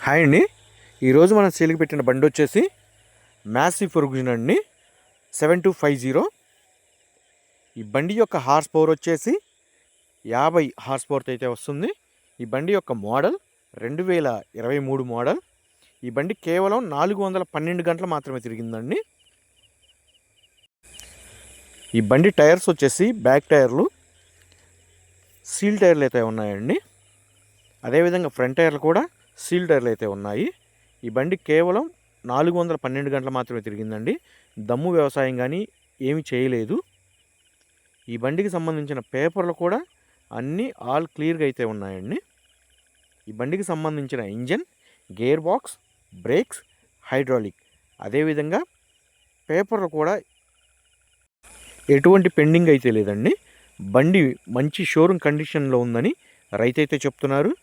Hi అండి. ఈరోజు మనం సేల్కి పెట్టిన బండి వచ్చేసి మ్యాసివ్ ఫెర్గుసన్ అండి 7250. ఈ బండి యొక్క హార్స్ పవర్ వచ్చేసి 50 హార్స్ పవర్తో అయితే వస్తుంది. ఈ బండి యొక్క మోడల్ 2023 మోడల్. ఈ బండి కేవలం 412 గంటలు మాత్రమే తిరిగిందండి. ఈ బండి టైర్స్ వచ్చేసి బ్యాక్ టైర్లు సీల్ టైర్లు అయితే ఉన్నాయండి. అదేవిధంగా ఫ్రంట్ టైర్లు కూడా సీల్ టైర్లు అయితే ఉన్నాయి. ఈ బండి కేవలం 412 గంటలు మాత్రమే తిరిగిందండి. దమ్ము వ్యవసాయం కానీ ఏమి చేయలేదు. ఈ బండికి సంబంధించిన పేపర్లు కూడా అన్నీ ఆల్ క్లియర్గా అయితే ఉన్నాయండి. ఈ బండికి సంబంధించిన engine, gear box, brakes, hydraulic, అదేవిధంగా పేపర్లు కూడా ఎటువంటి పెండింగ్ అయితే లేదండి. బండి మంచి షోరూమ్ కండిషన్లో ఉందని రైతు అయితే చెప్తున్నారు.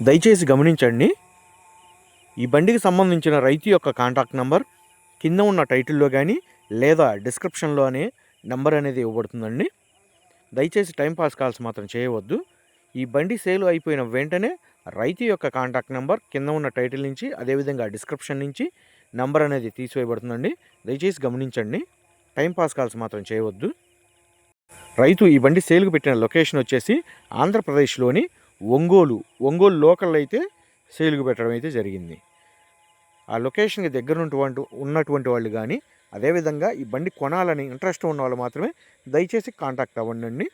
దయచేసి గమనించండి. ఈ బండికి సంబంధించిన రైతు యొక్క కాంటాక్ట్ నెంబర్ కింద ఉన్న టైటిల్లో కానీ లేదా డిస్క్రిప్షన్లో అనే నెంబర్ అనేది ఇవ్వబడుతుందండి. దయచేసి టైంపాస్ కాల్స్ మాత్రం చేయవద్దు. ఈ బండి సేల్ అయిపోయిన వెంటనే రైతు యొక్క కాంటాక్ట్ నెంబర్ కింద ఉన్న టైటిల్ నుంచి అదేవిధంగా డిస్క్రిప్షన్ నుంచి నెంబర్ అనేది తీసివేయబడుతుందండి. దయచేసి గమనించండి. టైంపాస్ కాల్స్ మాత్రం చేయవద్దు. రైతు ఈ బండి సేల్కి పెట్టిన లొకేషన్ వచ్చేసి ఆంధ్రప్రదేశ్లోని ఒంగోలు లోకల్ అయితే సేల్కి పెట్టడం అయితే జరిగింది. ఆ లొకేషన్కి దగ్గర ఉన్నటువంటి వాళ్ళు కానీ అదేవిధంగా ఈ బండి కొనాలని ఇంట్రెస్ట్ ఉన్న వాళ్ళు మాత్రమే దయచేసి కాంటాక్ట్ అవ్వండి.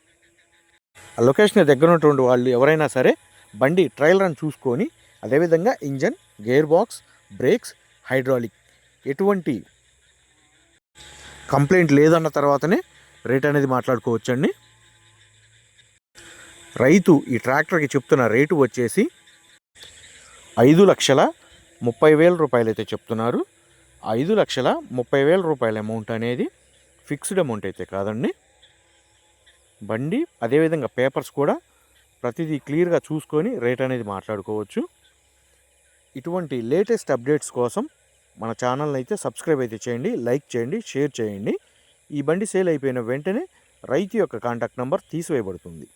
ఆ లొకేషన్కి దగ్గర ఉన్నటువంటి వాళ్ళు ఎవరైనా సరే బండి ట్రయల్ రన్ చూసుకొని అదేవిధంగా engine, gear box, brakes, hydraulic ఎటువంటి కంప్లైంట్ లేదన్న తర్వాతనే రేట్ అనేది మాట్లాడుకోవచ్చండి. రైతు ఈ ట్రాక్టర్కి చెప్తున్న రేటు వచ్చేసి 5,30,000 రూపాయలు అయితే చెప్తున్నారు. 5,30,000 రూపాయల అమౌంట్ అనేది ఫిక్స్డ్ అమౌంట్ అయితే కాదండి. బండి అదేవిధంగా పేపర్స్ కూడా ప్రతిదీ క్లియర్గా చూసుకొని రేట్ అనేది మాట్లాడుకోవచ్చు. ఇటువంటి లేటెస్ట్ అప్డేట్స్ కోసం మన ఛానల్ని అయితే సబ్స్క్రైబ్ అయితే చేయండి, లైక్ చేయండి, షేర్ చేయండి. ఈ బండి సేల్ అయిపోయిన వెంటనే రైతు యొక్క కాంటాక్ట్ నెంబర్ తీసివేయబడుతుంది.